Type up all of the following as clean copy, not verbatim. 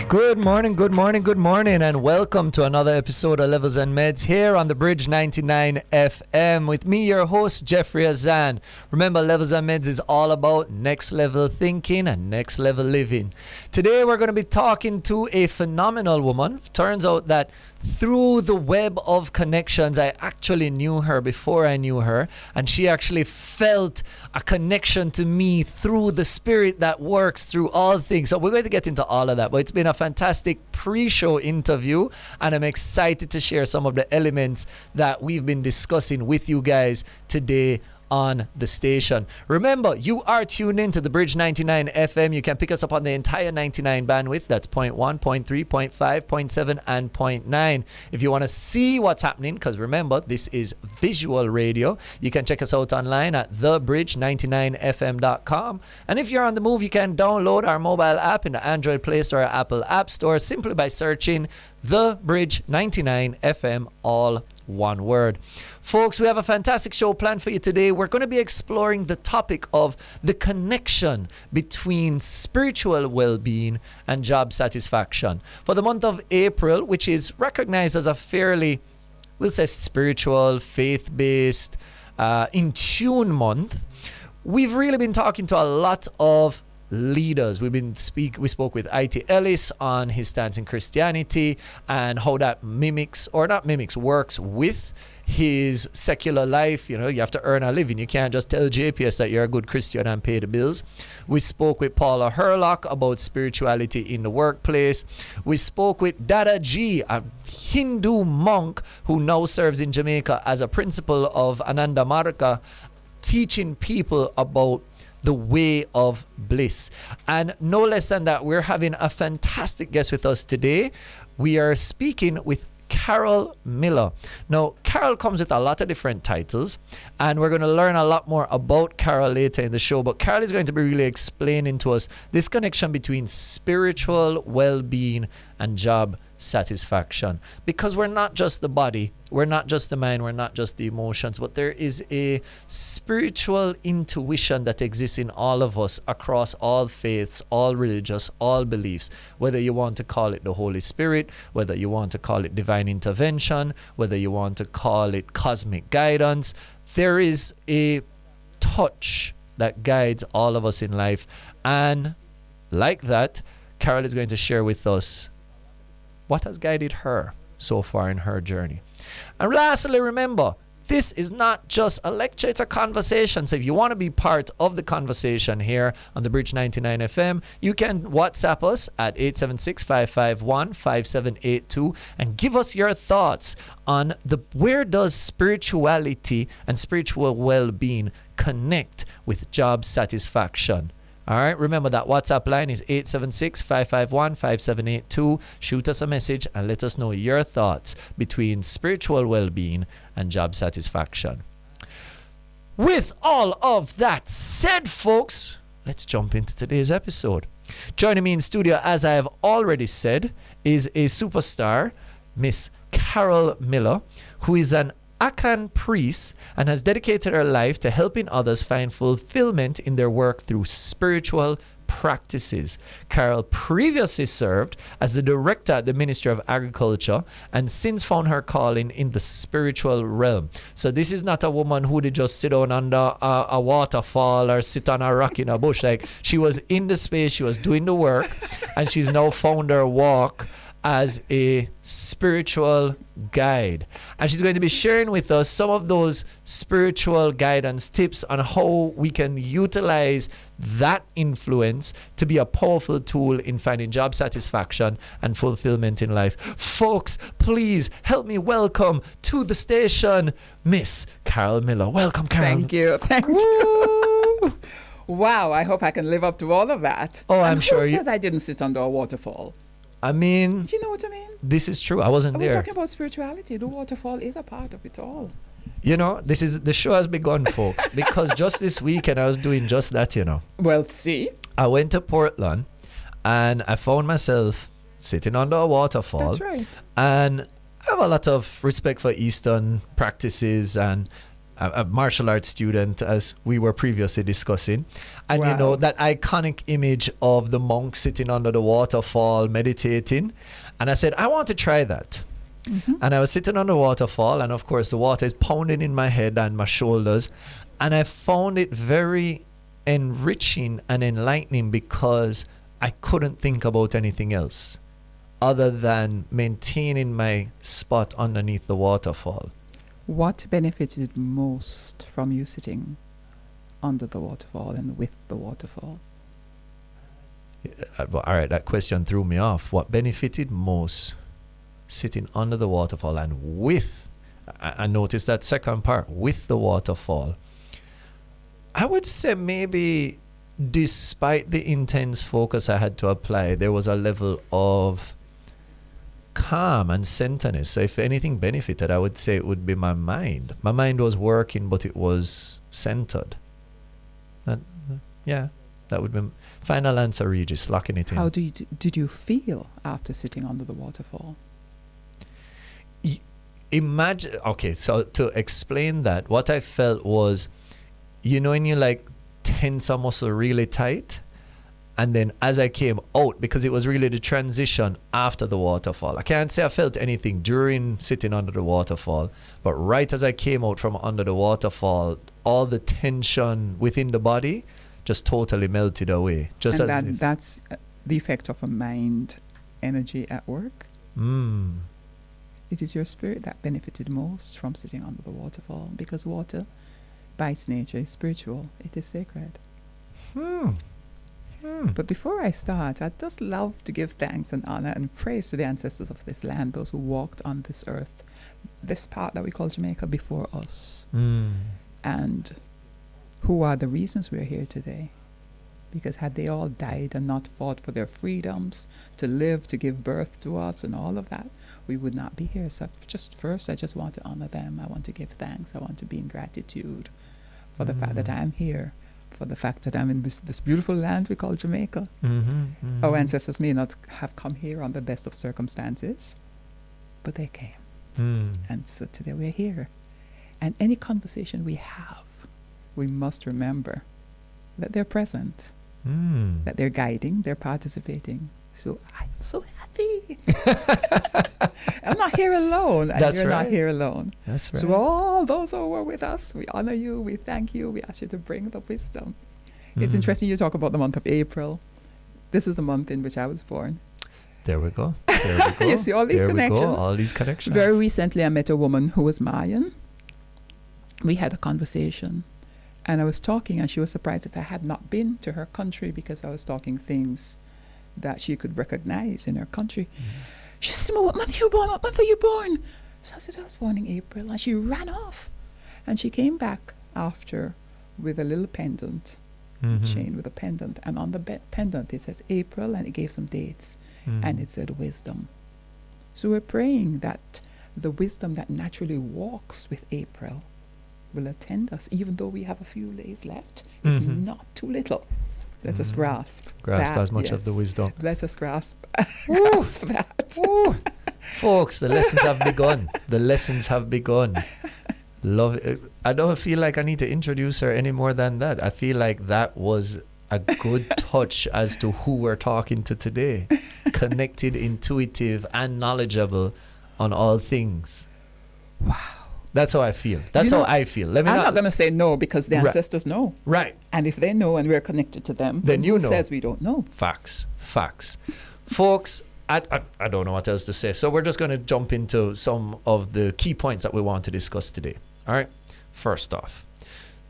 Good morning, and welcome to another episode of Levels and Meds here on the Bridge 99 FM with me, your host, Jeffrey Azan. Remember, Levels and Meds is all about next level thinking and next level living. Today, we're going to be talking to a phenomenal woman. Turns out that through the web of connections, I actually knew her before I knew her, and she actually felt a connection to me through the spirit that works through all things. So we're going to get into all of that, but it's been a fantastic pre-show interview, and I'm excited to share some of the elements that we've been discussing with you guys today on the station. Remember, you are tuned in to the Bridge 99 FM. You can pick us up on the entire 99 bandwidth. That's 0.1, 0.3, 0.5, 0.7, and 0.9. If you want to see what's happening, because remember, this is visual radio, you can check us out online at thebridge99fm.com. And if you're on the move, you can download our mobile app in the Android Play Store or Apple App Store simply by searching The Bridge 99 FM, all one word. Folks, we have a fantastic show planned for you today. We're going to be exploring the topic of the connection between spiritual well-being and job satisfaction. For the month of April, which is recognized as a fairly, we'll say, spiritual, faith-based, in-tune month, we've really been talking to a lot of leaders. We spoke with I.T. Ellis on his stance in Christianity and how that works with his secular life. You know, you have to earn a living. You can't just tell JPS that you're a good Christian and pay the bills. We spoke with Paula Herlock about spirituality in the workplace. We spoke with Dada G, a Hindu monk who now serves in Jamaica as a principal of Ananda Marga, teaching people about the way of bliss. And no less than that, we're having a fantastic guest with us today. We are speaking with Carol Miller. Now, Carol comes with a lot of different titles, and we're going to learn a lot more about Carol later in the show. But Carol is going to be really explaining to us this connection between spiritual well-being and job satisfaction, because we're not just the body, we're not just the mind, we're not just the emotions, but there is a spiritual intuition that exists in all of us across all faiths, all religious, all beliefs, whether you want to call it the Holy Spirit, whether you want to call it divine intervention, whether you want to call it cosmic guidance. There is a touch that guides all of us in life, and like that, Carol is going to share with us what has guided her so far in her journey. And lastly, remember, this is not just a lecture, it's a conversation. So if you want to be part of the conversation here on the Bridge 99 FM, you can WhatsApp us at 876-551-5782 and give us your thoughts on where does spirituality and spiritual well-being connect with job satisfaction. All right, remember that WhatsApp line is 876-551-5782. Shoot us a message and let us know your thoughts between spiritual well-being and job satisfaction. With all of that said, folks, let's jump into today's episode. Joining me in studio, as I have already said, is a superstar, Miss Carol Miller, who is an Akan priest and has dedicated her life to helping others find fulfillment in their work through spiritual practices. Carol previously served as the director at the Ministry of Agriculture and since found her calling in the spiritual realm. So this is not a woman who did just sit down under a waterfall or sit on a rock in a bush. Like, she was in the space, she was doing the work, and she's now found her walk as a spiritual guide. And she's going to be sharing with us some of those spiritual guidance tips on how we can utilize that influence to be a powerful tool in finding job satisfaction and fulfillment in life. Folks, please help me welcome to the station Miss Carol Miller. Welcome, Carol. Thank you. Thank you. Wow, I hope I can live up to all of that. Oh, I'm sure. Who says I didn't sit under a waterfall? I mean, you know what I mean? This is true. I wasn't there. We're talking about spirituality. The waterfall is a part of it all. You know, the show has begun, folks, because just this weekend I was doing just that, you know. Well, see? I went to Portland and I found myself sitting under a waterfall. That's right. And I have a lot of respect for Eastern practices, and a martial arts student, as we were previously discussing. And you Wow. know, that iconic image of the monk sitting under the waterfall meditating. And I said, I want to try that. And I was sitting on the waterfall, and of course the water is pounding in my head and my shoulders. And I found it very enriching and enlightening because I couldn't think about anything else other than maintaining my spot underneath the waterfall. What benefited most from you sitting under the waterfall and with the waterfall? All right, that question threw me off. What benefited most sitting under the waterfall and with, I noticed that second part, with the waterfall. I would say maybe despite the intense focus I had to apply, there was a level of calm and centeredness. So if anything benefited, I would say it would be my mind. My mind was working, but it was centered. That would be final answer, Regis, locking it in. How did you feel after sitting under the waterfall? Imagine, okay, so to explain that, what I felt was, you know, when you like tense a muscle really tight, and then as I came out, because it was really the transition after the waterfall. I can't say I felt anything during sitting under the waterfall, but right as I came out from under the waterfall, all the tension within the body just totally melted away. Just and as if, that's the effect of a mind energy at work. It is your spirit that benefited most from sitting under the waterfall, because water, by its nature, is spiritual. It is sacred. But before I start, I'd just love to give thanks and honor and praise to the ancestors of this land, those who walked on this earth, this part that we call Jamaica, before us, and who are the reasons we're here today. Because had they all died and not fought for their freedoms, to live, to give birth to us and all of that, we would not be here. So just first, I just want to honor them. I want to give thanks. I want to be in gratitude for the fact that I'm here, for the fact that I'm in this beautiful land we call Jamaica. Our ancestors may not have come here on the best of circumstances, but they came. And so today we're here. And any conversation we have, we must remember that they're present, that they're guiding, they're participating. So I'm so happy. I'm not here alone, and That's you're right. not here alone. That's right. So all those who were with us, we honor you, we thank you, we ask you to bring the wisdom. It's interesting you talk about the month of April. This is the month in which I was born. There we go. There we go. You see all these There connections? We go. All these connections. Very recently, I met a woman who was Mayan. We had a conversation, and I was talking, and she was surprised that I had not been to her country because I was talking things that she could recognize in her country. She said to me, "What month are you born? What month are you born?" So I said, "I was born in April." And she ran off. And she came back after with a little pendant, chain with a pendant. And on the pendant, it says April, and it gave some dates. And it said wisdom. So we're praying that the wisdom that naturally walks with April will attend us, even though we have a few days left. It's not too little. Let us grasp that, as much of the wisdom. Let us grasp that. Folks, the lessons have begun. The lessons have begun. Love it. I don't feel like I need to introduce her any more than that. I feel like that was a good touch as to who we're talking to today. Connected, intuitive, and knowledgeable on all things. Wow. That's how I feel. That's how I feel. I'm not going to say no, because the ancestors know. Right. And if they know and we're connected to them, then you who know. says we don't know? Facts. Folks, I don't know what else to say. So we're just going to jump into some of the key points that we want to discuss today. All right. First off,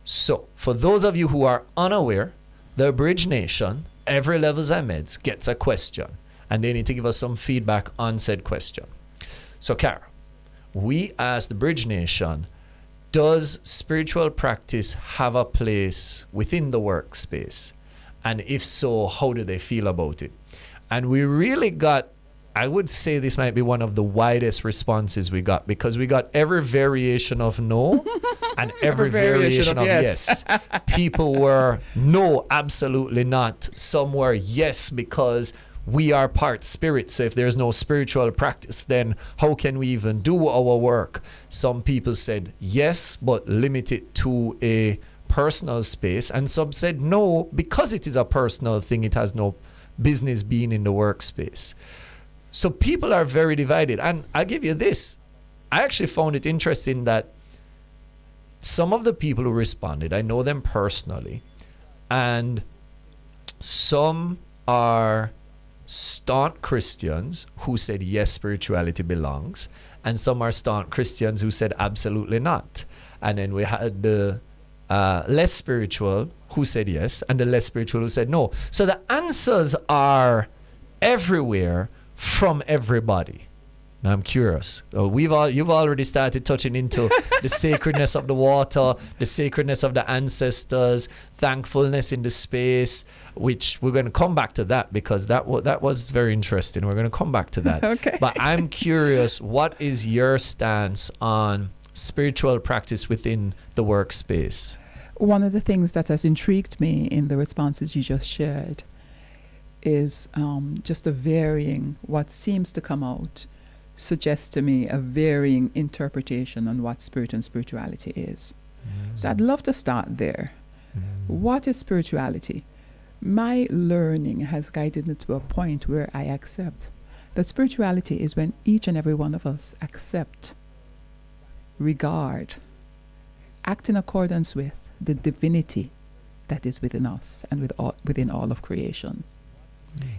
so for those of you who are unaware, the Bridge Nation, every Levels and Medz, gets a question, and they need to give us some feedback on said question. So, Cara, we asked the Bridge Nation, does spiritual practice have a place within the workspace? And if so, how do they feel about it? And we really got, I would say this might be one of the widest responses we got, because we got every variation of no and every variation of yes. People were no, absolutely not. Some were yes, because we are part spirit. So if there's no spiritual practice, then how can we even do our work? Some people said yes, but limit it to a personal space. And some said no, because it is a personal thing, it has no business being in the workspace. So people are very divided. And I give you this. I actually found it interesting that some of the people who responded, I know them personally, and some are staunch Christians who said yes, spirituality belongs, and some are staunch Christians who said absolutely not. And then we had the less spiritual who said yes, and the less spiritual who said no. So the answers are everywhere from everybody. Now I'm curious. You've already started touching into the sacredness of the water, the sacredness of the ancestors, thankfulness in the space, which we're going to come back to that, because that was very interesting. We're going to come back to that. Okay. But I'm curious, what is your stance on spiritual practice within the workspace? One of the things that has intrigued me in the responses you just shared is just a varying, what seems to come out suggests to me a varying interpretation on what spirit and spirituality is. So I'd love to start there. What is spirituality? My learning has guided me to a point where I accept that spirituality is when each and every one of us accept, regard, act in accordance with the divinity that is within us and within all of creation.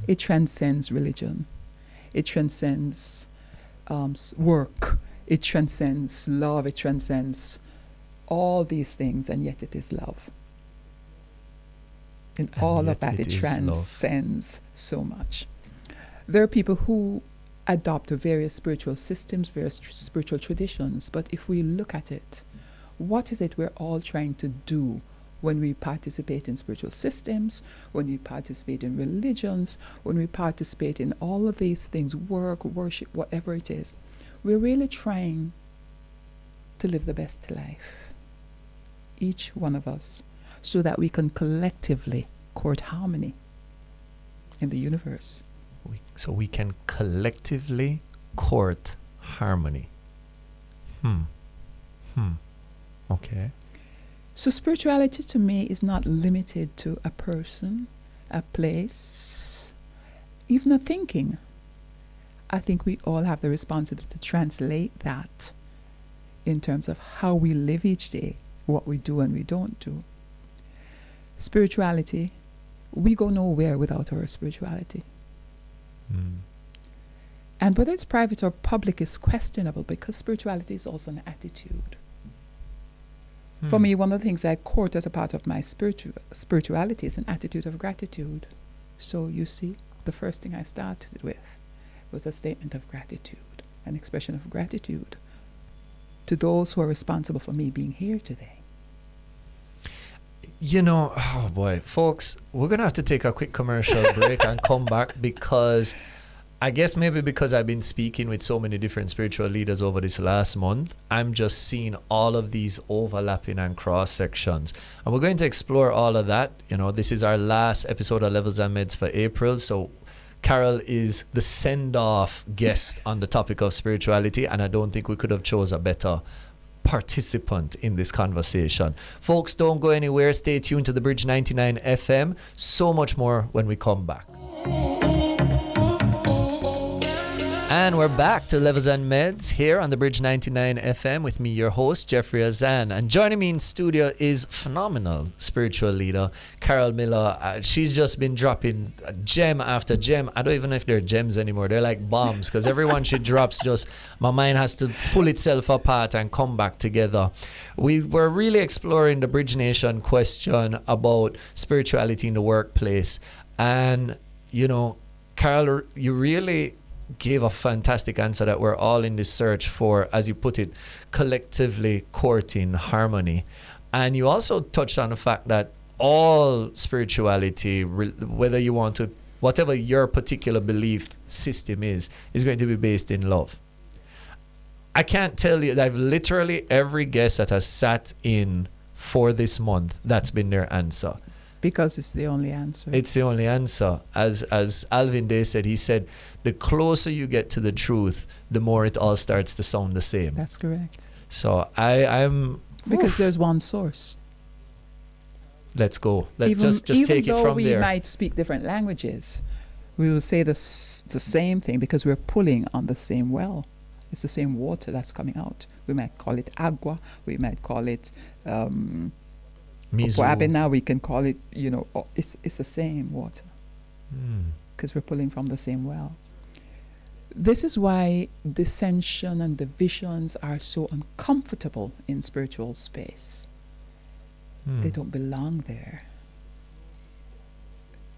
It transcends religion. It transcends work. It transcends love. It transcends all these things, and yet it is love. In all of that, it transcends so much. There are people who adopt various spiritual systems, various spiritual traditions, but if we look at it, what is it we're all trying to do when we participate in spiritual systems, when we participate in religions, when we participate in all of these things, work, worship, whatever it is? We're really trying to live the best life, each one of us, so that we can collectively court harmony in the universe. So we can collectively court harmony. Okay. So spirituality to me is not limited to a person, a place, even a thinking. I think we all have the responsibility to translate that in terms of how we live each day, what we do and we don't do. Spirituality, we go nowhere without our spirituality. And whether it's private or public is questionable, because spirituality is also an attitude. For me, one of the things I court as a part of my spirituality is an attitude of gratitude. So you see, the first thing I started with was a statement of gratitude, an expression of gratitude to those who are responsible for me being here today. You know, oh boy, folks, we're going to have to take a quick commercial break and come back, because I guess maybe because I've been speaking with so many different spiritual leaders over this last month, I'm just seeing all of these overlapping and cross sections. And we're going to explore all of that. You know, this is our last episode of Levels and Meds for April. So Carol is the send-off guest on the topic of spirituality, and I don't think we could have chose a better participant in this conversation. Folks, don't go anywhere. Stay tuned to the Bridge 99 FM. So much more when we come back. And we're back to Levels and Meds here on the Bridge 99 FM with me, your host, Jeffrey Azan. And joining me in studio is phenomenal spiritual leader, Carol Miller. She's just been dropping gem after gem. I don't even know if they're gems anymore. They're like bombs, because every one she drops, just my mind has to pull itself apart and come back together. We were really exploring the Bridge Nation question about spirituality in the workplace. And, you know, Carol, you really gave a fantastic answer that we're all in this search for, as you put it, collectively courting harmony. And you also touched on the fact that all spirituality, whether you want to, whatever your particular belief system is going to be based in love. I can't tell you that I've literally every guest that has sat in for this month, that's been their answer. Because it's the only answer. It's the only answer. As Alvin Day said, he said, the closer you get to the truth, the more it all starts to sound the same. That's correct. So I'm... Because there's one source. Let's go. Let's Even just take it though from we there. might speak different languages, we will say the same thing because we're pulling on the same well. It's the same water that's coming out. We might call it agua. We might call it Mizu. now we can call it, it's the same water because we're pulling from the same well. This is why dissension and divisions are so uncomfortable in spiritual space. They don't belong there.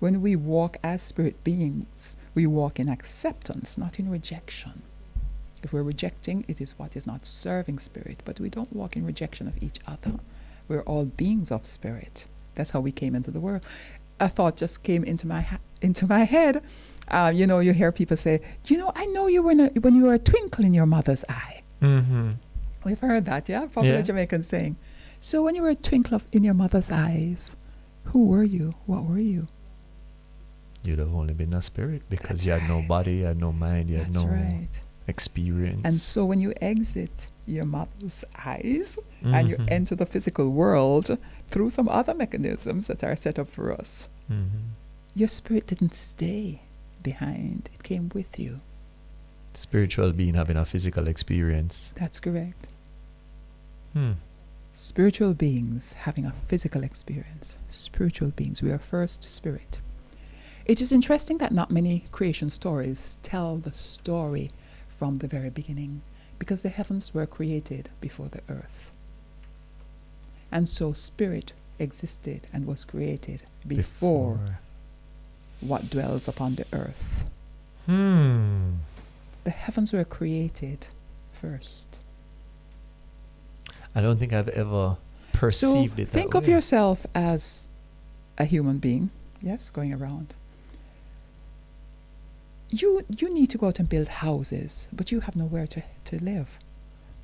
When we walk as spirit beings, we walk in acceptance, not in rejection. If we're rejecting, it is what is not serving spirit, but we don't walk in rejection of each other. We're all beings of spirit. That's how we came into the world. A thought just came into my head. You hear people say, I know you when you were a twinkle in your mother's eye. Mm-hmm. We've heard that, yeah? Popular Jamaican saying. So when you were a twinkle in your mother's eyes, who were you? What were you? You'd have only been a spirit because you had no body, you had no mind, you had no experience. And so when you exit your mother's eyes and you enter the physical world through some other mechanisms that are set up for us, your spirit didn't stay behind. It came with you. Spiritual being having a physical experience. That's correct. Spiritual beings having a physical experience. Spiritual beings. We are first spirit. It is interesting that not many creation stories tell the story from the very beginning, because the heavens were created before the earth. And so spirit existed and was created before what dwells upon the earth. The heavens were created first. I don't think I've ever perceived it that think of way. yourself as a human being, yes, going around. You need to go out and build houses, but you have nowhere to live.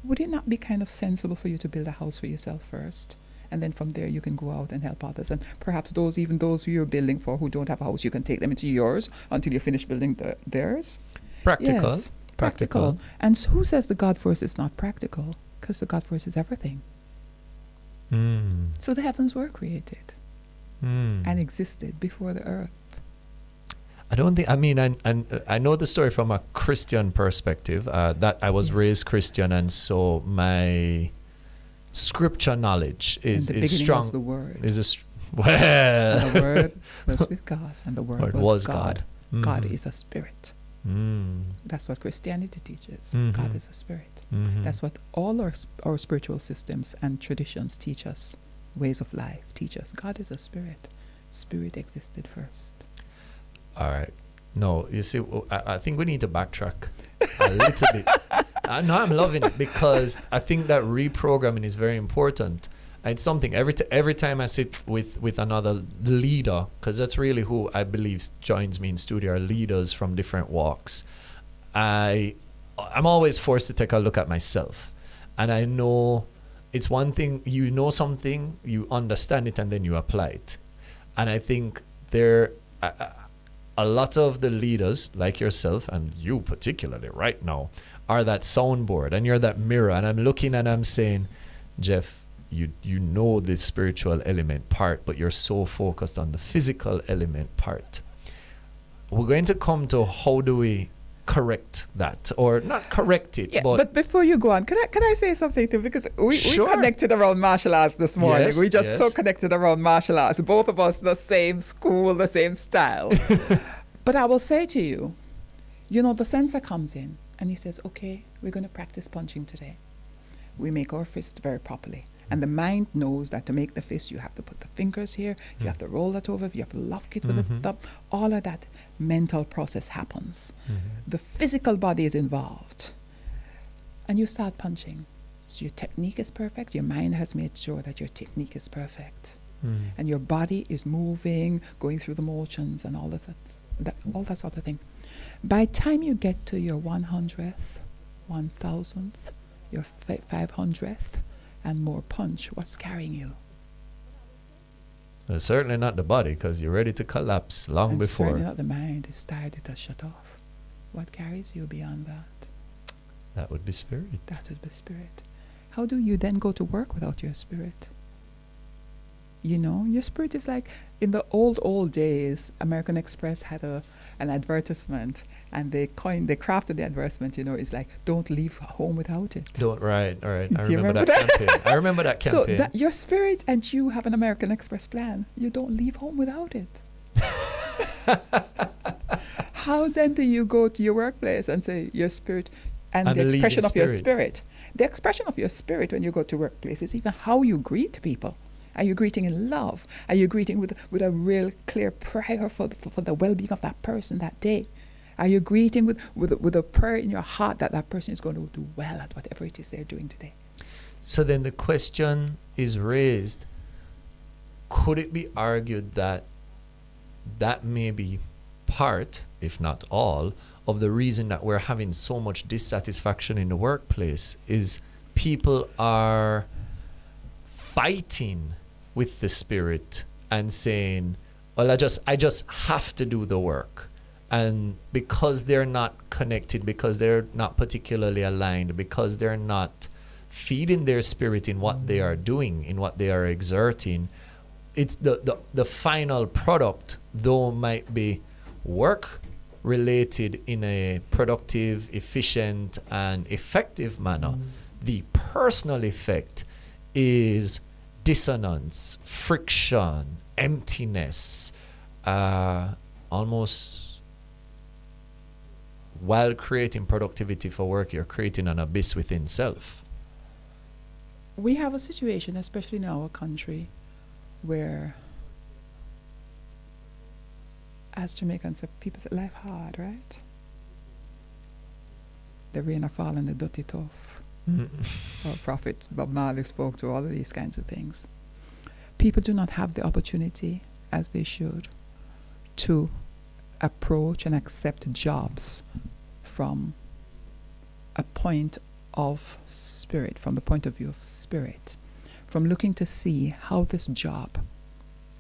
Would it not be kind of sensible for you to build a house for yourself first? And then from there you can go out and help others. And perhaps those who you're building for who don't have a house, you can take them into yours until you finish building theirs. Practical. Yes, practical. And who says the God force is not practical? Because the God force is everything. So the heavens were created and existed before the earth. I don't think, I know the story from a Christian perspective, that I was raised Christian, and so my scripture knowledge is strong. Was the Word. And the Word was with God, and the Word was God. God is a spirit. That's what Christianity teaches. God is a spirit. That's what all our spiritual systems and traditions teach us. Ways of life teach us. God is a spirit. Spirit existed first. All right. No, you see, I think we need to backtrack a little bit. No, I'm loving it because I think that reprogramming is very important. And it's something every time I sit with another leader, because that's really who I believe joins me in studio, are leaders from different walks. I'm always forced to take a look at myself. And I know it's one thing, you know something, you understand it, and then you apply it. And I think a lot of the leaders, like yourself, and you particularly right now, are that soundboard, and you're that mirror. And I'm looking and I'm saying, Jeff, you know the spiritual element part, but you're so focused on the physical element part. We're going to come to how do we correct that, or not correct it, but before you go on, can I say something too? Because we connected around martial arts this morning. Yes, we just so connected around martial arts. Both of us the same school, the same style. But I will say to you, the sensor comes in and he says, okay, we're going to practice punching today. We make our fist very properly. And the mind knows that to make the fist, you have to put the fingers here, you have to roll that over, you have to lock it with the thumb. All of that mental process happens. The physical body is involved. And you start punching. So your technique is perfect. Your mind has made sure that your technique is perfect. And your body is moving, going through the motions and all that sort of thing. By the time you get to your 100th, 1000th, your 500th, and more punch, what's carrying you? Certainly not the body, because you're ready to collapse long And before. certainly not the mind. It's tired, it has shut off. What carries you beyond that? That would be spirit. That would be spirit. How do you then go to work without your spirit? You know, your spirit is like, in the old days, American Express had an advertisement, and they crafted the advertisement, you know, it's like, don't leave home without it. Right. I Do you remember that campaign. I remember that So campaign. that your spirit and you have an American Express plan. You don't leave home without it. How then do you go to your workplace and say your spirit and I'm the a leading expression of your spirit. spirit? The expression of your spirit when you go to workplace is even how you greet people. Are you greeting in love? Are you greeting with a real clear prayer for the well-being of that person that day? Are you greeting with a prayer in your heart that that person is going to do well at whatever it is they're doing today? So then the question is raised, could it be argued that that may be part, if not all, of the reason that we're having so much dissatisfaction in the workplace is people are fighting with the spirit and saying, well, I just have to do the work. And because they're not connected, because they're not particularly aligned, because they're not feeding their spirit in what they are doing, in what they are exerting, it's the final product, though might be work related in a productive, efficient, and effective manner. The personal effect is dissonance, friction, emptiness, almost while creating productivity for work, you're creating an abyss within self. We have a situation, especially in our country, where as Jamaicans, people say life hard, right? The rain a fall and the dirty tough. Our prophet Bob Marley spoke to all of these kinds of things. People do not have the opportunity, as they should, to approach and accept jobs from a point of spirit, from the point of view of spirit, from looking to see how this job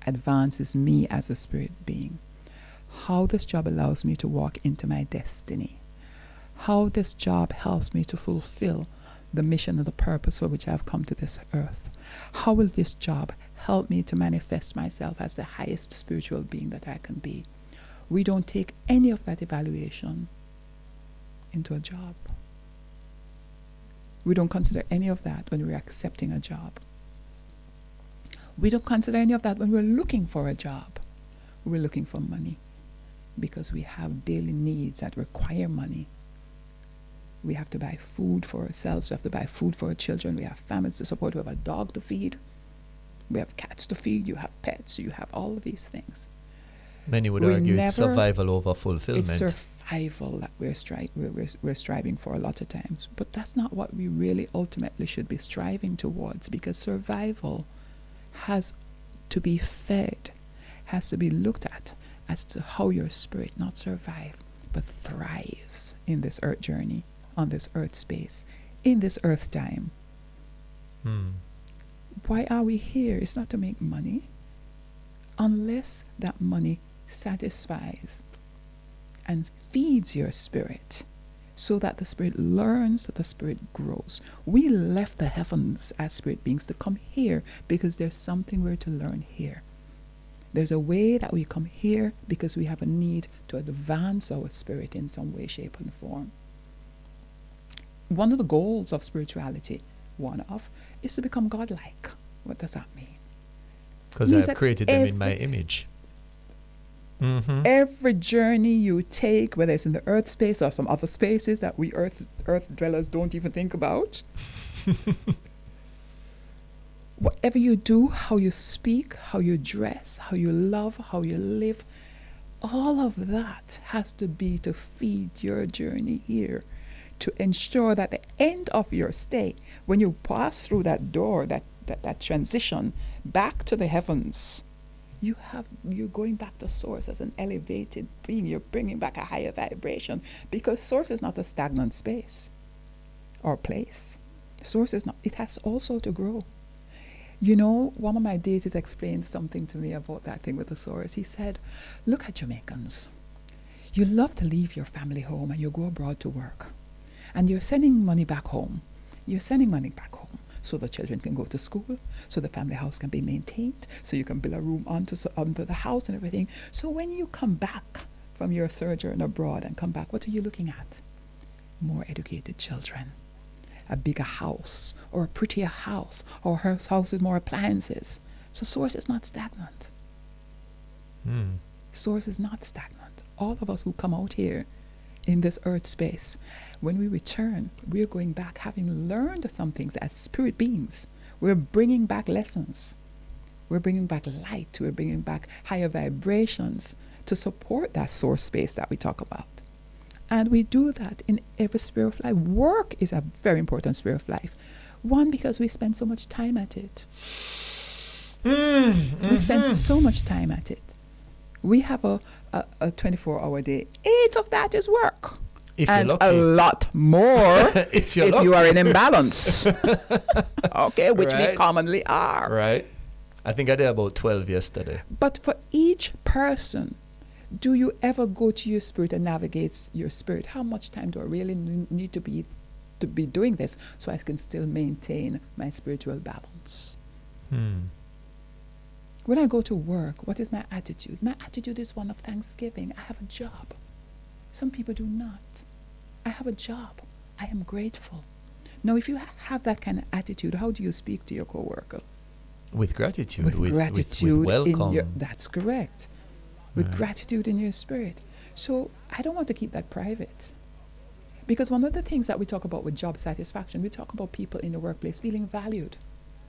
advances me as a spirit being, how this job allows me to walk into my destiny, how this job helps me to fulfill the mission and the purpose for which I've come to this earth. How will this job help me to manifest myself as the highest spiritual being that I can be? We don't take any of that evaluation into a job. We don't consider any of that when we're accepting a job. We don't consider any of that when we're looking for a job. We're looking for money because we have daily needs that require money. We have to buy food for ourselves. We have to buy food for our children. We have families to support. We have a dog to feed. We have cats to feed. You have pets. You have all of these things. Many would argue it's survival over fulfillment. It's survival that we're striving for a lot of times. But that's not what we really ultimately should be striving towards, because survival has to be fed, has to be looked at as to how your spirit not survive, but thrives in this earth journey, on this earth space, in this earth time. Why are we here? It's not to make money. Unless that money satisfies and feeds your spirit so that the spirit learns, that the spirit grows. We left the heavens as spirit beings to come here because there's something we're to learn here. There's a way that we come here because we have a need to advance our spirit in some way, shape, and form. One of the goals of spirituality, is to become godlike. What does that mean? Because I have created them in my image. Every journey you take, whether it's in the earth space or some other spaces that we earth dwellers don't even think about, whatever you do, how you speak, how you dress, how you love, how you live, all of that has to be to feed your journey here, to ensure that the end of your stay, when you pass through that door, that transition back to the heavens, you're going back to source as an elevated being. You're bringing back a higher vibration, because source is not a stagnant space or place. Source is not. It has also to grow. You know, one of my dates explained something to me about that thing with the source. He said, look at Jamaicans. You love to leave your family home and you go abroad to work. And you're sending money back home. You're sending money back home so the children can go to school, so the family house can be maintained, so you can build a room onto the house and everything. So when you come back from your sojourn abroad and come back, what are you looking at? More educated children, a bigger house, or a prettier house, or a house with more appliances. So source is not stagnant. Source is not stagnant. All of us who come out here in this earth space, when we return, we're going back having learned some things as spirit beings. We're bringing back lessons. We're bringing back light. We're bringing back higher vibrations to support that source space that we talk about. And we do that in every sphere of life. Work is a very important sphere of life. One, because we spend so much time at it. We spend so much time at it. We have a 24-hour day. 8 of that is work. If and you're lucky. a lot more if you are in imbalance. Okay, which we Right. commonly are. Right. I think I did about 12 yesterday. But for each person, do you ever go to your spirit and navigate your spirit? How much time do I really need to be doing this so I can still maintain my spiritual balance? When I go to work, what is my attitude? My attitude is one of thanksgiving. I have a job. Some people do not. I have a job. I am grateful. Now, if you have that kind of attitude, how do you speak to your coworker? With gratitude. With gratitude. With welcome. That's correct. With gratitude in your spirit. So I don't want to keep that private. Because one of the things that we talk about with job satisfaction, we talk about people in the workplace feeling valued.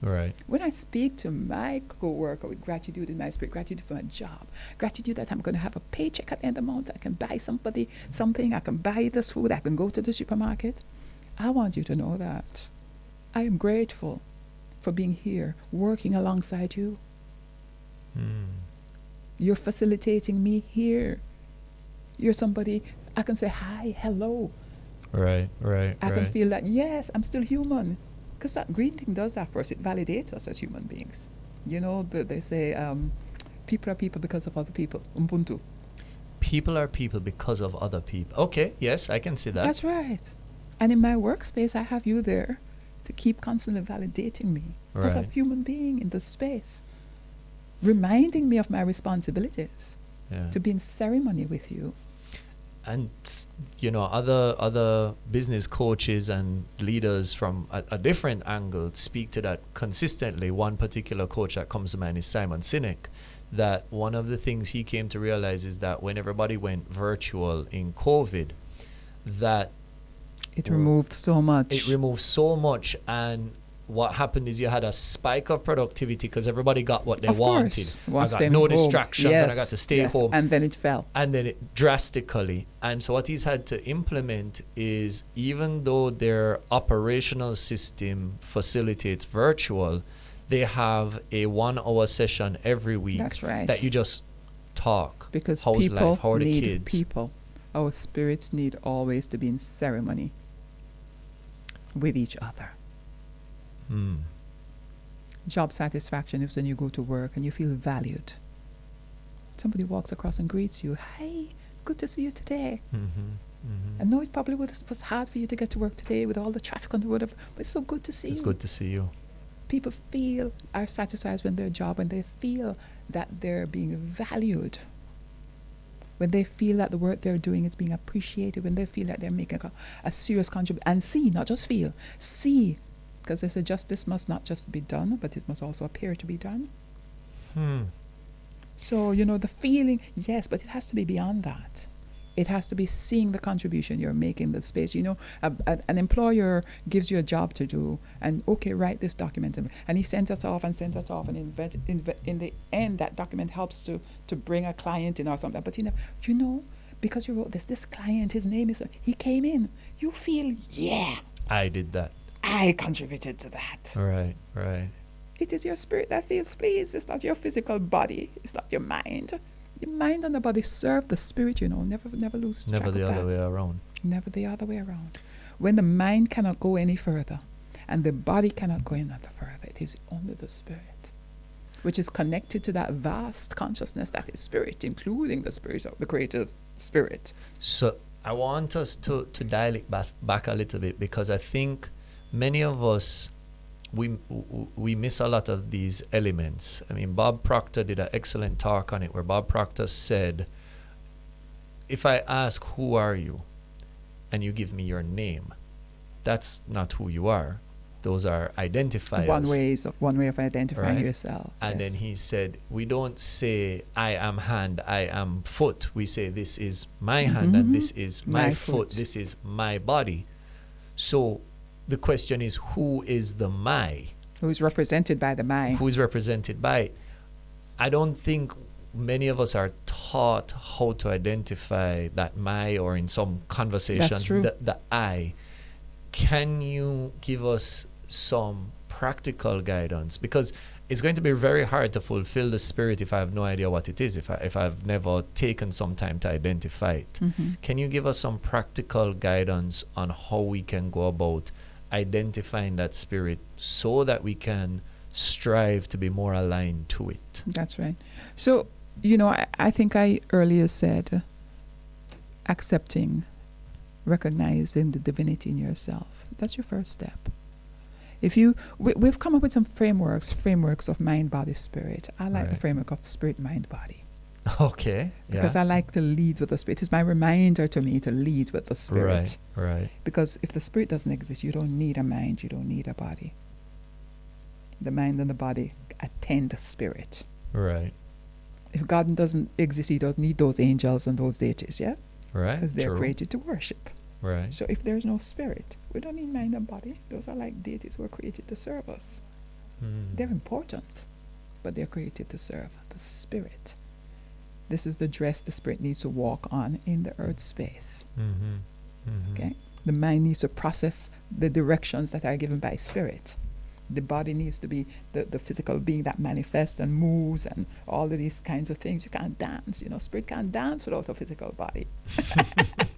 Right. When I speak to my co-worker with gratitude in my spirit, gratitude for my job, gratitude that I'm going to have a paycheck at the end of the month, I can buy somebody something, I can buy this food, I can go to the supermarket. I want you to know that I am grateful for being here, working alongside you. You're facilitating me here. You're somebody I can say hi, hello. Right. I can feel that, yes, I'm still human. Because that greeting does that for us. It validates us as human beings. You know, they say people are people because of other people. Ubuntu. People are people because of other people. Okay, yes, I can see that. That's right. And in my workspace, I have you there to keep constantly validating me as a Right. human being in this space, reminding me of my responsibilities, Yeah. to be in ceremony with you. And other business coaches and leaders from a different angle speak to that consistently. One particular coach that comes to mind is Simon Sinek, that one of the things he came to realize is that when everybody went virtual in COVID, that It removed so much. it removed so much, and what happened is you had a spike of productivity because everybody got what they of wanted. course. I Was got staying no home. distractions and I got to stay yes. home. And then it fell. And then it drastically. And so what he's had to implement is, even though their operational system facilitates virtual, they have a 1-hour session every week. That's right. That you just talk. Because How's people life? How are the need kids? people. Our spirits need always to be in ceremony with each other. Job satisfaction is when you go to work and you feel valued. Somebody walks across and greets you. Hi, good to see you today. I know it probably was hard for you to get to work today with all the traffic on the road, but it's so good to see you. It's good to see you. People are satisfied when their job, when they feel that they're being valued, when they feel that the work they're doing is being appreciated, when they feel that they're making a serious contribution, and see, not just feel, see, because they say justice must not just be done, but it must also appear to be done. So, the feeling, yes, but it has to be beyond that. It has to be seeing the contribution you're making in the space. An employer gives you a job to do, and okay, write this document, and he sends it off, and in the end, that document helps to bring a client in or something. But because you wrote this client, his name is, he came in. You feel, yeah, I did that. I contributed to that. Right. It is your spirit that feels pleased. It's not your physical body. It's not your mind. Your mind and the body serve the spirit, never lose track Never of the that. other way around. Never the other way around. When the mind cannot go any further And the body cannot go in any further. It is only the spirit, which is connected to that vast consciousness that is spirit, including the spirit of the creative spirit. So I want us to dial it back a little bit, because I think many of us, we miss a lot of these elements. I mean, Bob Proctor did an excellent talk on it, where Bob Proctor said, if I ask, who are you? And you give me your name, that's not who you are. Those are identifiers. One way of identifying Right. yourself. And yes. then he said, we don't say, I am hand, I am foot. We say, this is my hand and this is my foot. This is my body. So the question is, who is the my? Who's represented by the mind? Who is represented by it? I don't think many of us are taught how to identify that my, or in some conversations, That's true. The I. Can you give us some practical guidance? Because it's going to be very hard to fulfill the spirit if I have no idea what it is, if I've never taken some time to identify it. Can you give us some practical guidance on how we can go about identifying that spirit so that we can strive to be more aligned to it? That's right. So, I think I earlier said accepting, recognizing the divinity in yourself. That's your first step. We've come up with some frameworks of mind, body, spirit. I like the Right. framework of spirit, mind, body. Okay. Because yeah. I like to lead with the spirit. It's my reminder to me to lead with the spirit. Right. Because if the spirit doesn't exist, you don't need a mind, you don't need a body. The mind and the body attend the spirit. Right. If God doesn't exist, he doesn't need those angels and those deities, yeah? Right. Because they're True. created to worship. Right. So if there's no spirit, we don't need mind and body. Those are like deities who are created to serve us. They're important, but they're created to serve the spirit. This is the dress the spirit needs to walk on in the earth space. Okay? The mind needs to process the directions that are given by spirit. The body needs to be the physical being that manifests and moves and all of these kinds of things. You can't dance. Spirit can't dance without a physical body.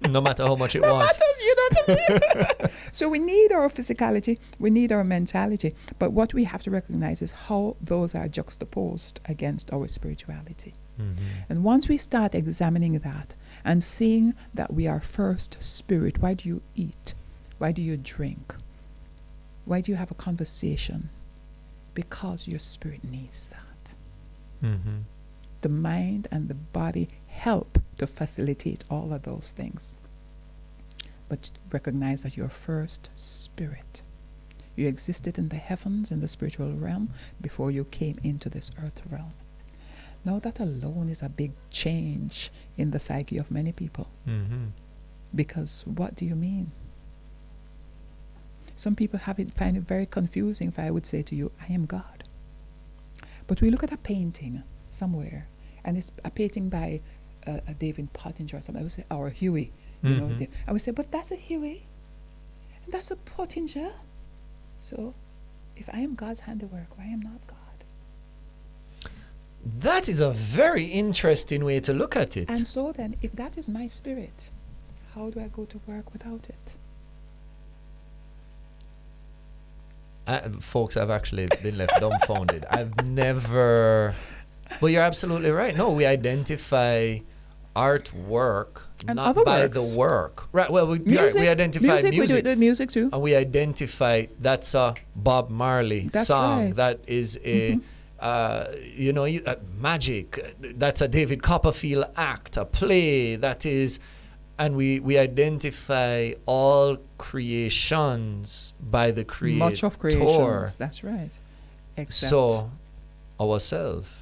No matter how much it No wants. matter, you know what I mean? So we need our physicality, we need our mentality, but what we have to recognize is how those are juxtaposed against our spirituality. And once we start examining that and seeing that we are first spirit, why do you eat? Why do you drink? Why do you have a conversation? Because your spirit needs that. The mind and the body help to facilitate all of those things. But recognize that you're first spirit. You existed in the heavens, in the spiritual realm, before you came into this earth realm. Now that alone is a big change in the psyche of many people. Because what do you mean? Some people find it very confusing if I would say to you, I am God. But we look at a painting somewhere, and it's a painting by a David Pottinger or something. I would say, or Huey. I would say, but that's a Huey, and that's a Pottinger. So, if I am God's handiwork, why am not God? That is a very interesting way to look at it. And so then, if that is my spirit, how do I go to work without it? Folks, I've actually been left dumbfounded. I've never... But you're absolutely right. No, we identify artwork And not other by works. the work. Right, well, we Music, identify music. We do the music too. And we identify that's a Bob Marley That's song. right. That is a... magic. That's a David Copperfield act, a play. That is, and we identify all creations by the creator. Much of creations. That's right. Except So, ourselves,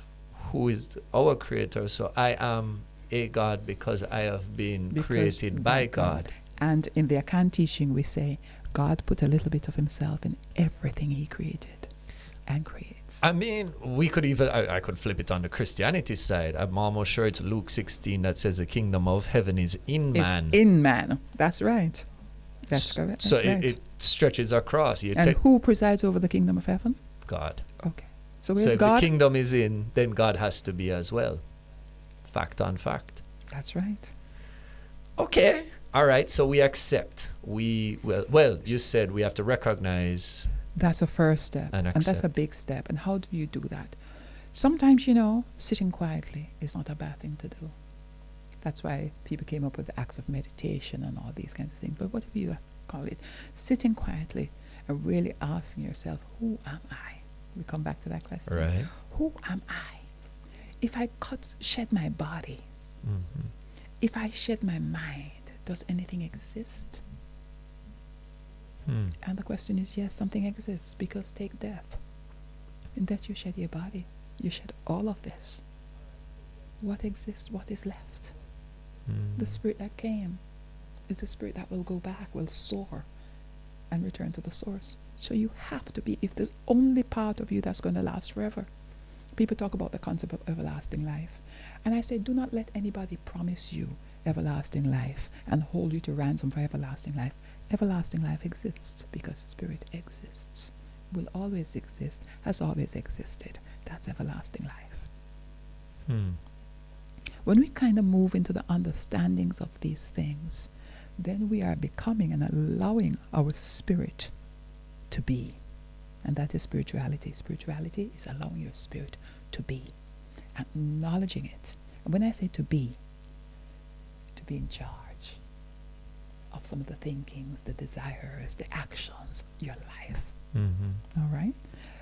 who is our creator. So I am a God because I have been because created by God. And in the Akan teaching, we say God put a little bit of himself in everything he created and creates. I mean, we could even, I could flip it on the Christianity side. I'm almost sure it's Luke 16 that says the kingdom of heaven is in man. It's in man. That's right. That's correct. So right. it stretches across. You And take who presides over the kingdom of heaven? God. Okay. So So where's if God? the kingdom is in, then God has to be as well. Fact on fact. That's right. Okay. All right. So we accept. Well, you said we have to recognize That's a first step. And And that's a accept. big step. And how do you do that? Sometimes, you know, sitting quietly is not a bad thing to do. That's why people came up with the acts of meditation and all these kinds of things. But whatever you call it, sitting quietly and really asking yourself, who am I? We come back to that question. Right. Who am I? If I shed my body, if I shed my mind, does anything exist? And the question is, yes, something exists, because take death. In death you shed your body. You shed all of this. What exists? What is left? The spirit that came is the spirit that will go back, will soar and return to the source. So you have to be, if the only part of you that's going to last forever. People talk about the concept of everlasting life. And I say, do not let anybody promise you everlasting life and hold you to ransom for everlasting life. Everlasting life exists because spirit exists, will always exist, has always existed. That's everlasting life. When we kind of move into the understandings of these things, then we are becoming and allowing our spirit to be. And that is spirituality. Spirituality is allowing your spirit to be, acknowledging it. And when I say to be in charge of some of the thinkings, the desires, the actions, your life. All right?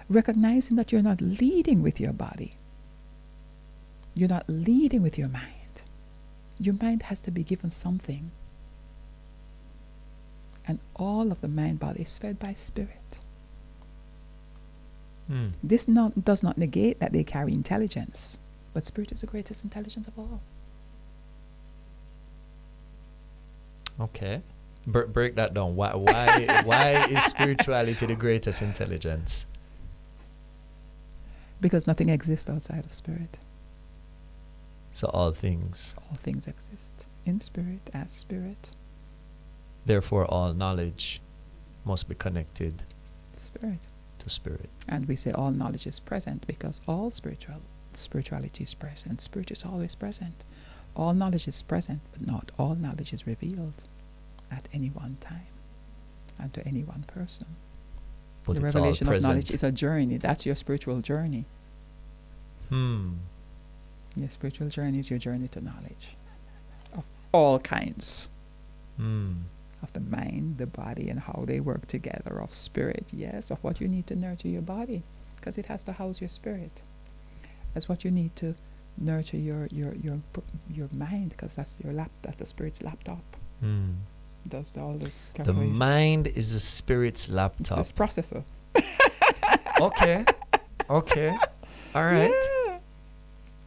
Recognizing that you're not leading with your body. You're not leading with your mind. Your mind has to be given something. And all of the mind body is fed by spirit. This does not negate that they carry intelligence, but spirit is the greatest intelligence of all. Okay. Break that down. Why is spirituality the greatest intelligence? Because nothing exists outside of spirit. So all things. All things exist in spirit, as spirit. Therefore, all knowledge must be connected Spirit. to spirit. And we say all knowledge is present because all spirituality is present. Spirit is always present. All knowledge is present, but not all knowledge is revealed at any one time and to any one person. But The it's all revelation of present. knowledge is a journey. That's your spiritual journey. Your spiritual journey is your journey to knowledge of all kinds. Of the mind, the body, and how they work together, of spirit, yes, of what you need to nurture your body, because it has to house your spirit. That's what you need to nurture your mind, because that's that's the spirit's laptop. Does all the The calculations. mind is the spirit's laptop. It's this processor. Okay. All right. Yeah.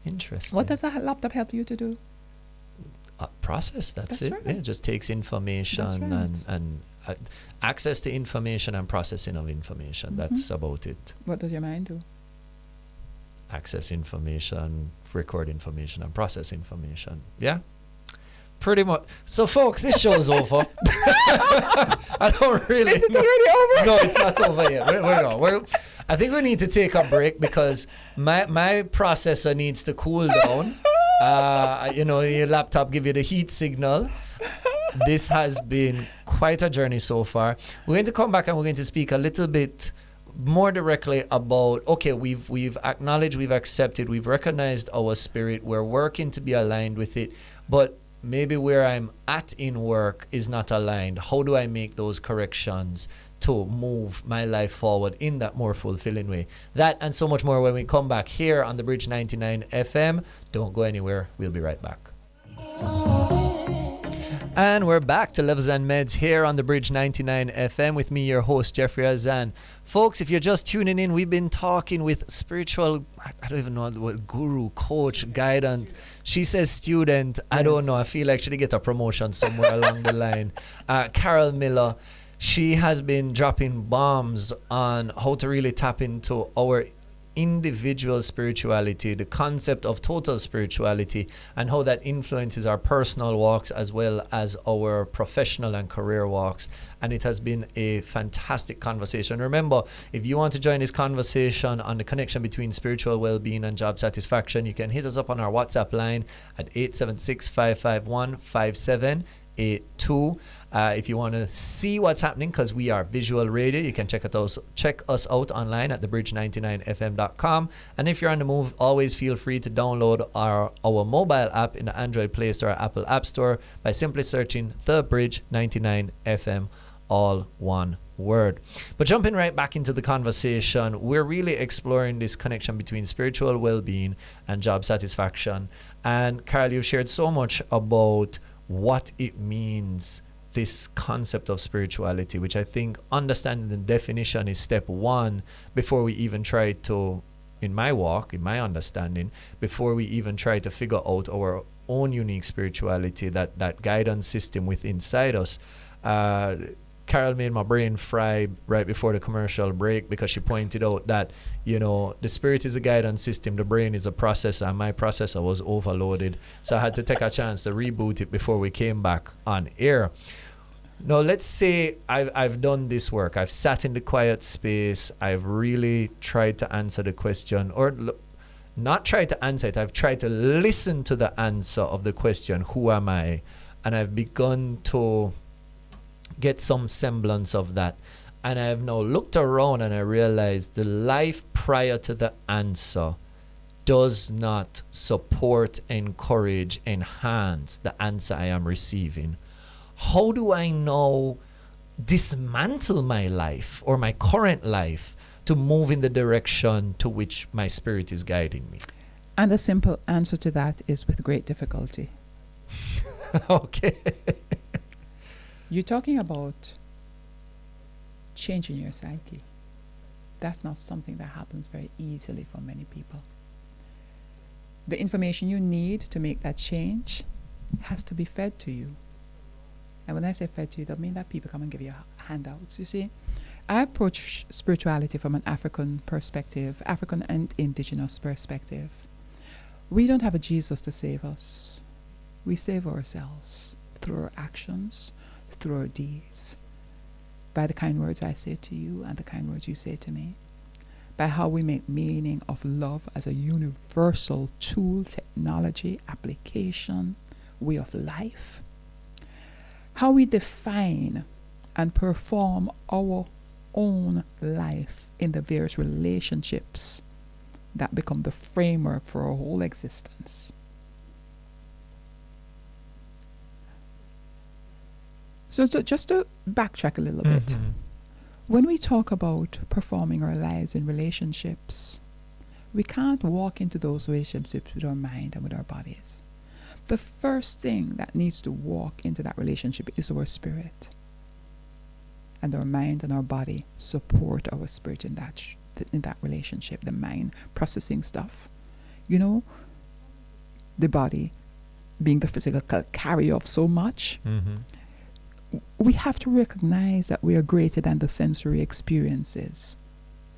Interesting. What does a laptop help you to do? Process. That's it. right. Yeah, it just takes information That's right. and access to information and processing of information. That's about it. What does your mind do? Access information, record information, and process information. Yeah. Pretty much. So, folks, this show's over. I don't really. Is it already over? No, it's not over yet. We're not. I think we need to take a break because my processor needs to cool down. Your laptop give you the heat signal. This has been quite a journey so far. We're going to come back and we're going to speak a little bit more directly about, okay, we've acknowledged, we've accepted, we've recognized our spirit, we're working to be aligned with it, but maybe where I'm at in work is not aligned. How do I make those corrections to move my life forward in that more fulfilling way? That and so much more when we come back here on the Bridge 99 FM. Don't go anywhere. We'll be right back. And we're back to Levels and Meds here on the Bridge 99 FM with me, your host, Jeffrey Azan. Folks, if you're just tuning in, we've been talking with spiritual, I don't even know what, guru, coach, guidance. She says student. I don't know. I feel like she did get a promotion somewhere along the line. Carol Miller. She has been dropping bombs on how to really tap into our individual spirituality, the concept of total spirituality, and how that influences our personal walks as well as our professional and career walks. And it has been a fantastic conversation. Remember, if you want to join this conversation on the connection between spiritual well-being and job satisfaction, you can hit us up on our WhatsApp line at 876-551-5782. If you want to see what's happening, because we are visual radio, you can check us out online at thebridge99fm.com. And if you're on the move, always feel free to download our mobile app in the Android Play Store or Apple App Store by simply searching The Bridge 99 FM, all one word. But jumping right back into the conversation, we're really exploring this connection between spiritual well-being and job satisfaction. And Carl, you've shared so much about what it means, this concept of spirituality, which I think understanding the definition is step one before we even try to, in my understanding, before we even try to figure out our own unique spirituality, that guidance system within inside us. Carol made my brain fry right before the commercial break, because she pointed out that, the spirit is a guidance system, the brain is a processor, and my processor was overloaded. So I had to take a chance to reboot it before we came back on air. Now, let's say I've done this work. I've sat in the quiet space. I've really tried to answer the question, or not tried to answer it. I've tried to listen to the answer of the question, who am I? And I've begun to get some semblance of that. And I have now looked around and I realized the life prior to the answer does not support, encourage, enhance the answer I am receiving. How do I now dismantle my life or my current life to move in the direction to which my spirit is guiding me? And the simple answer to that is with great difficulty. Okay. You're talking about changing your psyche. That's not something that happens very easily for many people. The information you need to make that change has to be fed to you. And when I say fed to you, that means that people come and give you handouts. You see, I approach spirituality from an African perspective, African and indigenous perspective. We don't have a Jesus to save us. We save ourselves through our actions, through our deeds, by the kind words I say to you and the kind words you say to me, by how we make meaning of love as a universal tool, technology, application, way of life, how we define and perform our own life in the various relationships that become the framework for our whole existence. So just to backtrack a little bit, when we talk about performing our lives in relationships, we can't walk into those relationships with our mind and with our bodies. The first thing that needs to walk into that relationship is our spirit. And our mind and our body support our spirit in that relationship. The mind processing stuff. The body being the physical carrier of so much. We have to recognize that we are greater than the sensory experiences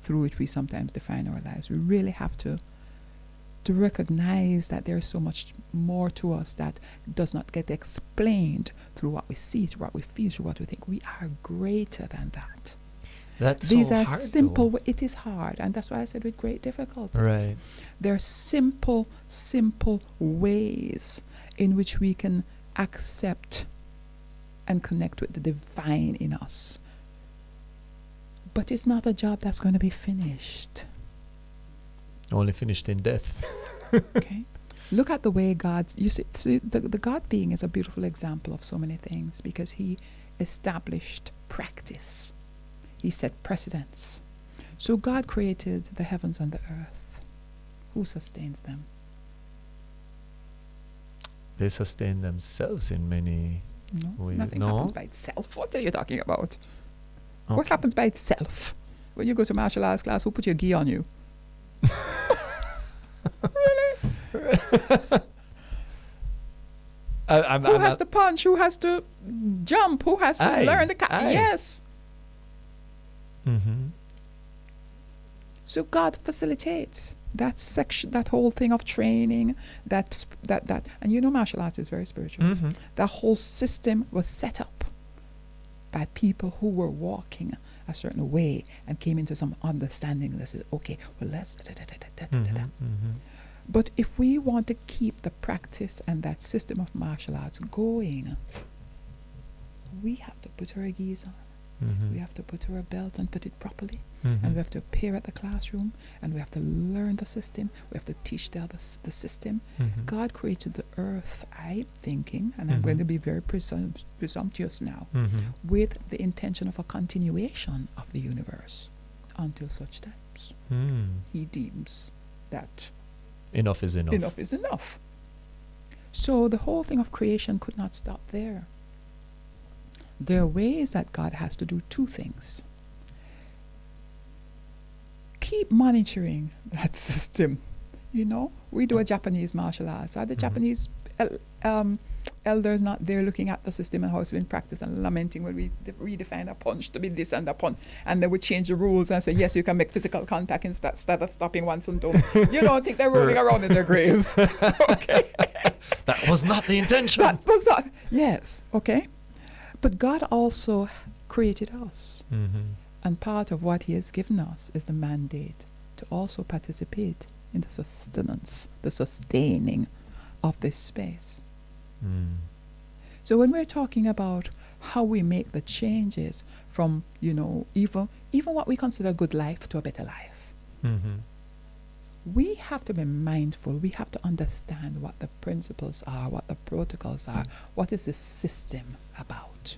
through which we sometimes define our lives. We really have to recognize that there's so much more to us that does not get explained through what we see, through what we feel, through what we think. We are greater than that. These are hard, simple. though. It is hard, and that's why I said with great difficulties. Right. There are simple ways in which we can accept and connect with the divine in us. But it's not a job that's going to be finished. Only finished in death. Okay? Look at the way the God being is a beautiful example of so many things, because he established practice. He set precedents. So God created the heavens and the earth. Who sustains them? They sustain themselves in many ways. Nothing happens by itself. What are you talking about? Okay. What happens by itself? When you go to martial arts class, who put your gi on you? Really? Who has to punch? Who has to jump? Who has to learn the Yes. So God facilitates that section, that whole thing of training, that and martial arts is very spiritual. That whole system was set up by people who were walking a certain way and came into some understanding that said, okay, well, let's But if we want to keep the practice and that system of martial arts going, we have to put our geese on. Mm-hmm. We have to put our belt and put it properly. Mm-hmm. And we have to appear at the classroom, and we have to learn the system. We have to teach the system. Mm-hmm. God created the earth, I'm thinking, and I'm going to be very presumptuous now, with the intention of a continuation of the universe until such times he deems that Enough is enough. enough is enough. So the whole thing of creation could not stop there. There are ways that God has to do two things. Keep monitoring that system. You know, we do a Japanese martial arts. Are the Japanese elders not there looking at the system and how it's been practiced and lamenting when we redefine a punch to be this and a punch, and they would change the rules and say, yes, you can make physical contact instead of stopping once and don't. You don't think they're rolling around in their graves. Okay. That was not the intention. That was not. Yes. Okay. But God also created us. And part of what he has given us is the mandate to also participate in the sustenance, the sustaining of this space. So when we're talking about how we make the changes from, you know, even what we consider a good life to a better life, we have to be mindful. We have to understand what the principles are, what the protocols are, what is the system about.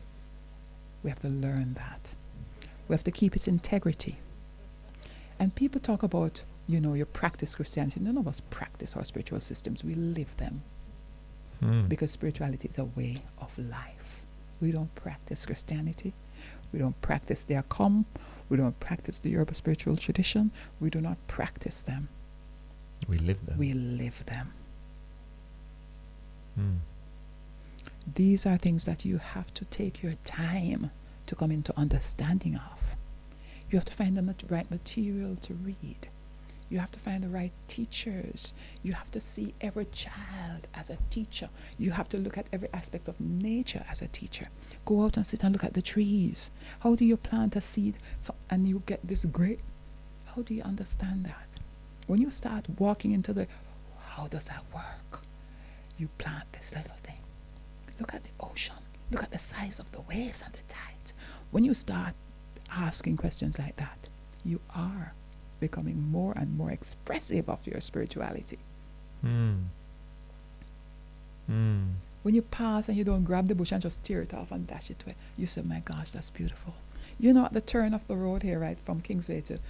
We have to learn that. We have to keep its integrity. And people talk about, you know, you practice Christianity. None of us practice our spiritual systems. We live them. Because spirituality is a way of life. We don't practice Christianity. We don't practice their come. We don't practice the Yoruba spiritual tradition. We do not practice them. We live them. We live them. These are things that you have to take your time to come into understanding of. You have to find the right material to read. You have to find the right teachers. You have to see every child as a teacher. You have to look at every aspect of nature as a teacher. Go out and sit and look at the trees. How do you plant a seed and you get this great? How do you understand that? When you start walking into how does that work? You plant this little thing. Look at the ocean. Look at the size of the waves and the tides. When you start asking questions like that, you are becoming more and more expressive of your spirituality. When you pass and you don't grab the bush and just tear it off and dash it away, you say, my gosh, that's beautiful. You know, at the turn of the road here, right, from Kingsway to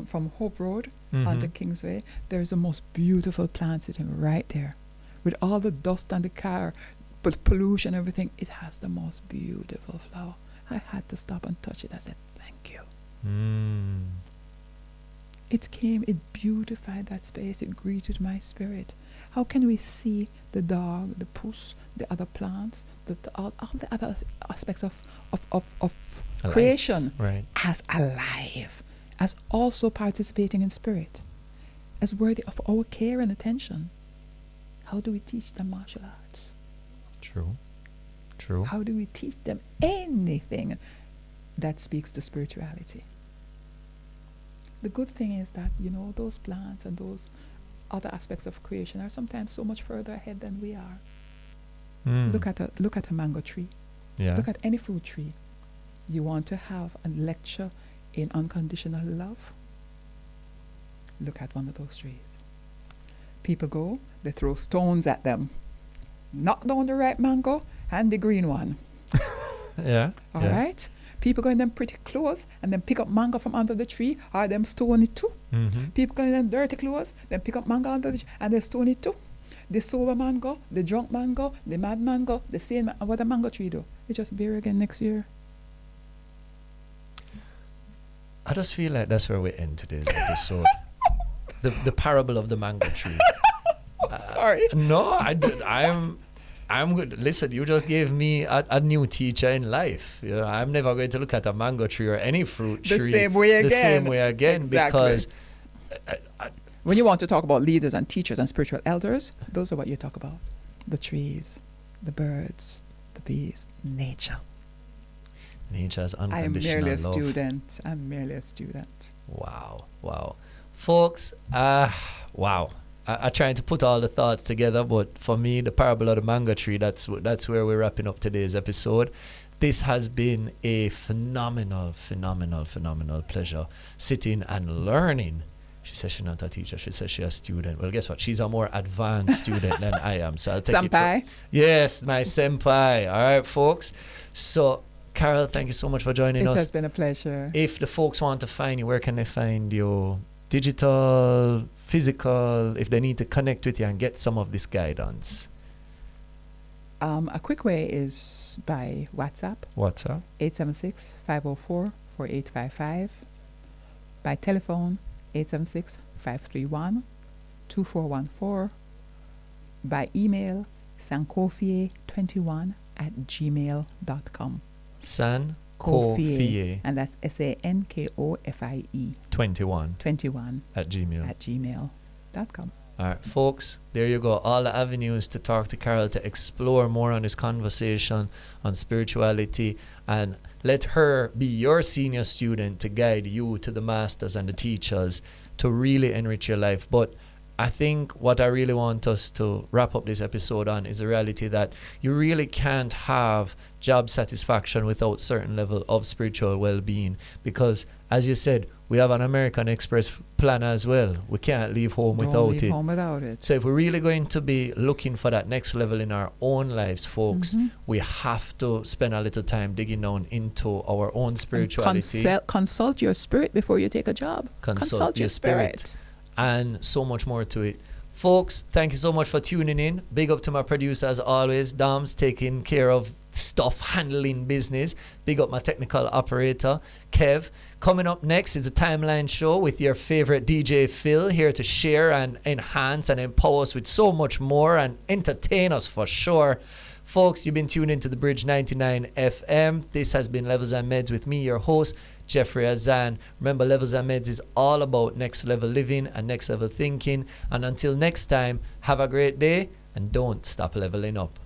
from Hope Road onto Kingsway, there's the most beautiful plant sitting right there. With all the dust on the car, but pollution, everything, it has the most beautiful flower. I had to stop and touch it. I said, thank you. It came, it beautified that space, it greeted my spirit. How can we see the dog, the puss, the other plants, all the other aspects of creation as alive, as also participating in spirit, as worthy of our care and attention? How do we teach them martial arts? True. How do we teach them anything that speaks to spirituality? The good thing is that, you know, those plants and those other aspects of creation are sometimes so much further ahead than we are. Look at a mango tree. Look at any fruit tree. You want to have a lecture in unconditional love? Look at one of those trees. People go, they throw stones at them. Knock down the ripe mango and the green one. All right? People go in them pretty clothes and then pick up mango from under the tree, or them stone it too. People go in them dirty clothes, then pick up mango under the tree and they stone it too. The sober mango, the drunk mango, the mad mango, the same. What the mango tree do? It just bear again next year. I just feel like that's where we end today's episode. the parable of the mango tree. Sorry. No, I'm good. Listen, you just gave me a new teacher in life. You know, I'm never going to look at a mango tree or any fruit tree the same way again. Exactly. Because when you want to talk about leaders and teachers and spiritual elders, those are what you talk about. The trees, the birds, the bees, nature. Nature's unconditional love. I'm merely a student. Wow. Folks, wow. I trying to put all the thoughts together, but for me, the parable of the mango tree, that's where we're wrapping up today's episode. This has been a phenomenal pleasure sitting and learning. She says she's not a teacher. She says she's a student. Well, guess what? She's a more advanced student than I am. So I'll take Senpai. Yes, my senpai. All right, folks. So, Carol, thank you so much for joining us. It has been a pleasure. If the folks want to find you, where can they find you? Digital, physical, if they need to connect with you and get some of this guidance? A quick way is by WhatsApp. WhatsApp? 876-504-4855. By telephone, 876-531-2414. By email, sankofie21@gmail.com. Sankofie. And that's SANKOFIE 21 at gmail.com. All right, folks, there you go. All the avenues to talk to Carol, to explore more on this conversation on spirituality, and let her be your senior student to guide you to the masters and the teachers to really enrich your life. But I think what I really want us to wrap up this episode on is the reality that you really can't have job satisfaction without certain level of spiritual well-being, because as you said, we have an American Express plan as well. We can't leave home without it. Home without it. So if we're really going to be looking for that next level in our own lives, folks, we have to spend a little time digging down into our own spirituality. Consult your spirit before you take a job. Consult your spirit. And so much more to it. Folks, thank you so much for tuning in. Big up to my producer as always, Dom's taking care of stuff, handling business. Big up my technical operator, Kev. Coming up next is a Timeline show with your favorite DJ Phil, here to share and enhance and empower us with so much more and entertain us for sure. Folks, you've been tuned into the Bridge 99 FM. This has been Levels and Meds with me, your host, Jeffrey Azan. Remember, Levels and Meds is all about next level living and next level thinking. And until next time, have a great day and don't stop leveling up.